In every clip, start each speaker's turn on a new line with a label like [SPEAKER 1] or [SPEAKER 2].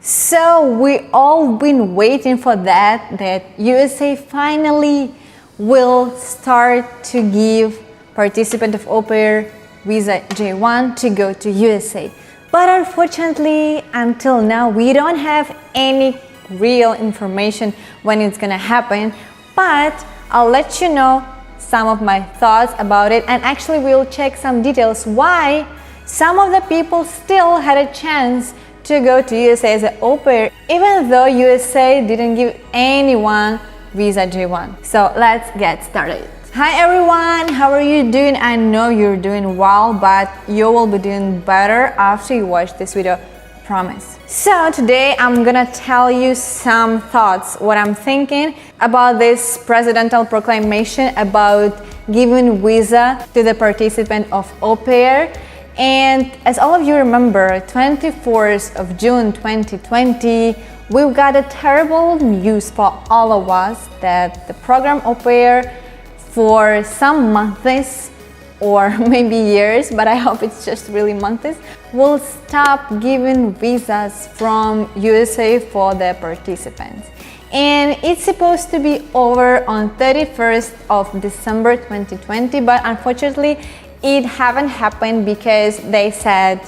[SPEAKER 1] So we all been waiting for that USA finally will start to give participant of au pair visa J1 to go to USA. But unfortunately, until now, we don't have any real information when it's gonna happen. But I'll let you know some of my thoughts about it, and actually we'll check some details why some of the people still had a chance to go to USA as an au pair, even though USA didn't give anyone visa J1. So let's get started. Hi everyone, how are you doing? I know you're doing well, but you will be doing better after you watch this video, promise. So today I'm gonna tell you some thoughts, what I'm thinking about this presidential proclamation about giving visa to the participant of au pair. And as all of you remember, 24th of June 2020, we got a terrible news for all of us that the program au pair for some months or maybe years, but I hope it's just really months, will stop giving visas from USA for the participants. And it's supposed to be over on 31st of December 2020, but unfortunately it haven't happened because they said,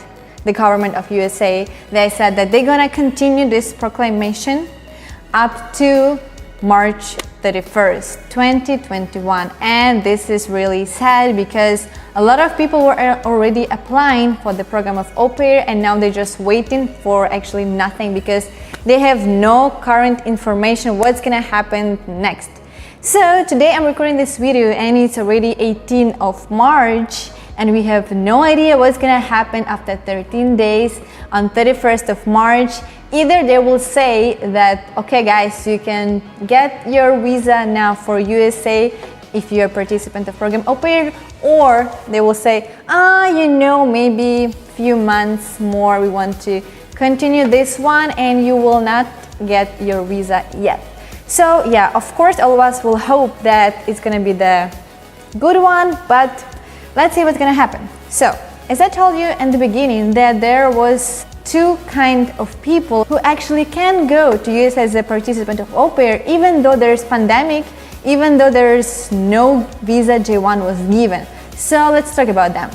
[SPEAKER 1] the government of USA, they said that they're gonna continue this proclamation up to March 31st, 2021. And this is really sad because a lot of people were already applying for the program of au pair, and now they're just waiting for actually nothing because they have no current information what's gonna happen next. So today I'm recording this video and it's already 18th of March and we have no idea what's gonna happen after 13 days on 31st of March. Either they will say that, okay guys, you can get your visa now for USA if you're a participant of program au pair, or they will say, maybe few months more we want to continue this one and you will not get your visa yet. So yeah, of course all of us will hope that it's gonna be the good one, but let's see what's gonna happen. So as I told you in the beginning that there was two kind of people who actually can go to US as a participant of au pair even though there's pandemic, even though there's no visa J1 was given. So let's talk about them.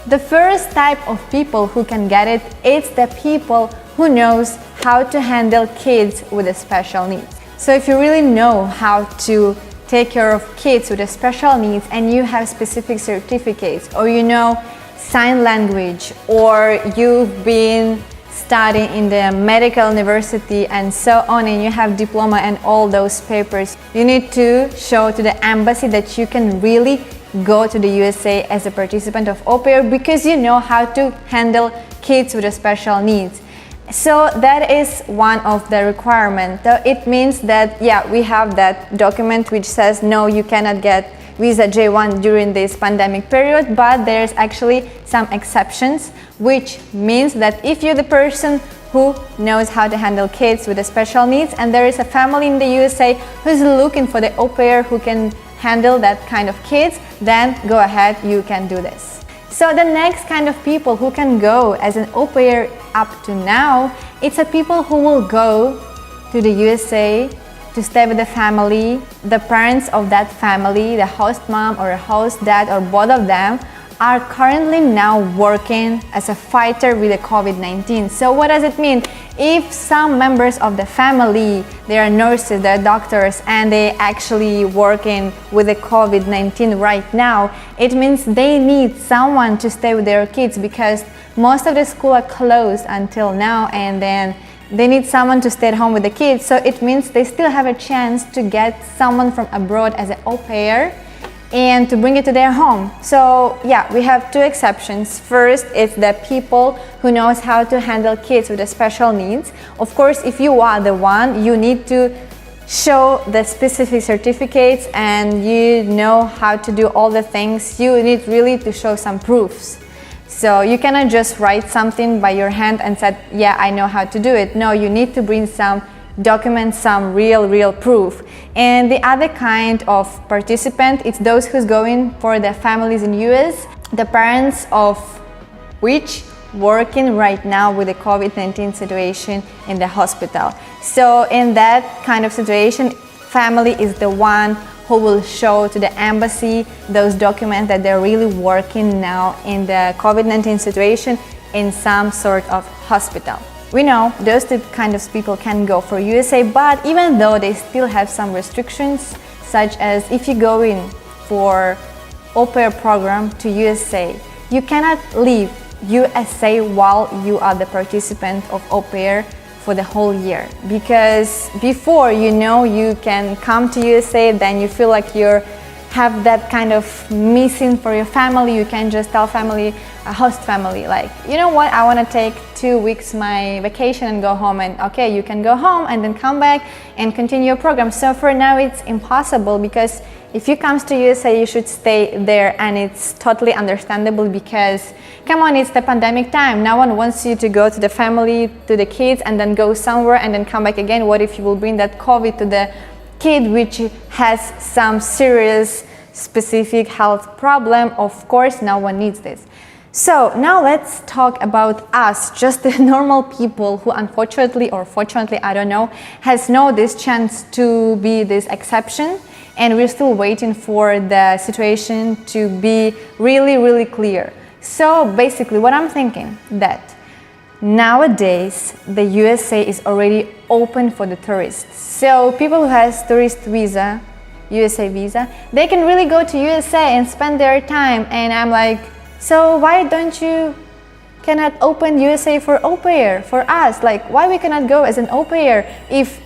[SPEAKER 1] The first type of people who can get it, it's the people who knows how to handle kids with special needs. So if you really know how to take care of kids with special needs and you have specific certificates, or you know sign language, or you've been studying in the medical university and so on, and you have diploma and all those papers, you need to show to the embassy that you can really go to the USA as a participant of au pair because you know how to handle kids with special needs. So that is one of the requirements. So it means that, yeah, we have that document which says no, you cannot get visa J1 during this pandemic period, but there's actually some exceptions, which means that if you're the person who knows how to handle kids with special needs and there is a family in the USA who's looking for the au pair who can handle that kind of kids, then go ahead, you can do this. So the next kind of people who can go as an au pair up to now, it's a people who will go to the USA to stay with the family. The parents of that family, the host mom or a host dad or both of them, are currently now working as a fighter with the COVID-19. So what does it mean? If some members of the family, they are nurses, they're doctors, and they actually working with the COVID-19 right now, it means they need someone to stay with their kids because most of the school are closed until now, and then they need someone to stay at home with the kids. So it means they still have a chance to get someone from abroad as an au pair and to bring it to their home. So yeah, we have two exceptions. First, it's the people who knows how to handle kids with special needs. Of course, if you are the one, you need to show the specific certificates and you know how to do all the things. You need really to show some proofs. So you cannot just write something by your hand and say, yeah, I know how to do it. No, you need to bring some documents, some real proof. And the other kind of participant, it's those who's going for the families in US, the parents of which working right now with the COVID-19 situation in the hospital. So in that kind of situation, family is the one who will show to the embassy those documents that they're really working now in the COVID-19 situation in some sort of hospital. We know those two kind of people can go for USA, but even though they still have some restrictions, such as if you go in for au pair program to USA, you cannot leave USA while you are the participant of au pair for the whole year, because before you can come to USA, then you feel like you have that kind of missing for your family. You can just tell family, host family, like, you know what, I want to take 2 weeks my vacation and go home, and okay, you can go home and then come back and continue your program. So for now it's impossible, because if you come to USA, you should stay there, and it's totally understandable because, come on, it's the pandemic time. No one wants you to go to the family, to the kids, and then go somewhere and then come back again. What if you will bring that COVID to the kid, which has some serious specific health problem? Of course, no one needs this. So now let's talk about us, just the normal people who unfortunately or fortunately, I don't know, has no this chance to be this exception. And we're still waiting for the situation to be really, really clear. So basically what I'm thinking, that nowadays the USA is already open for the tourists. So people who has tourist visa, USA visa, they can really go to USA and spend their time. And I'm like, so why don't you cannot open USA for au pair for us? Like, why we cannot go as an au pair?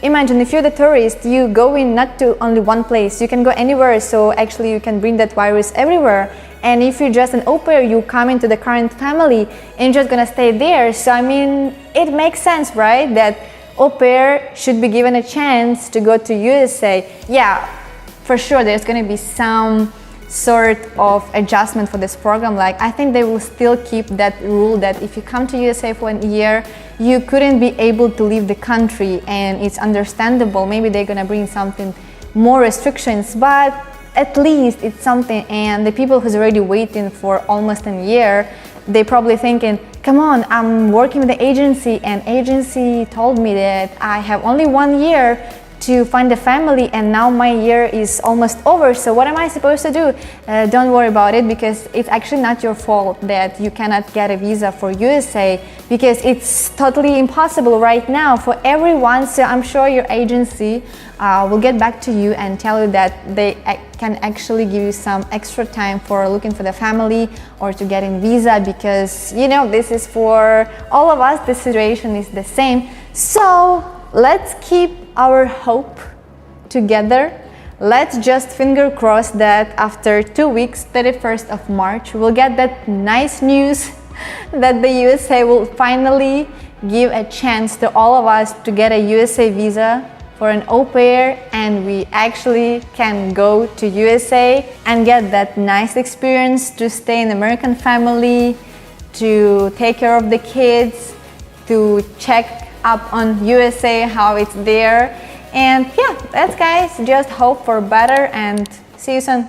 [SPEAKER 1] Imagine if you're the tourist, you go in not to only one place, you can go anywhere, so actually you can bring that virus everywhere. And if you're just an au pair, you come into the current family and you're just gonna stay there. So I mean, it makes sense, right, that au pair should be given a chance to go to USA. Yeah, for sure there's gonna be some sort of adjustment for this program. Like, I think they will still keep that rule that if you come to USA for 1 year, you couldn't be able to leave the country, and it's understandable. Maybe they're gonna bring something more restrictions, but at least it's something. And the people who's already waiting for almost a year, they probably thinking, come on, I'm working with the agency, and agency told me that I have only 1 year to find a family, and now my year is almost over, so what am I supposed to do? Don't worry about it, because it's actually not your fault that you cannot get a visa for USA, because it's totally impossible right now for everyone. So I'm sure your agency will get back to you and tell you that they can actually give you some extra time for looking for the family or to get in visa, because this is for all of us, the situation is the same. So let's keep our hope together. Let's just finger cross that after 2 weeks, 31st of March, we'll get that nice news that the USA will finally give a chance to all of us to get a USA visa for an au pair, and we actually can go to USA and get that nice experience to stay in American family, to take care of the kids, to check up on USA, how it's there. And yeah, that's guys, just hope for better, and see you soon.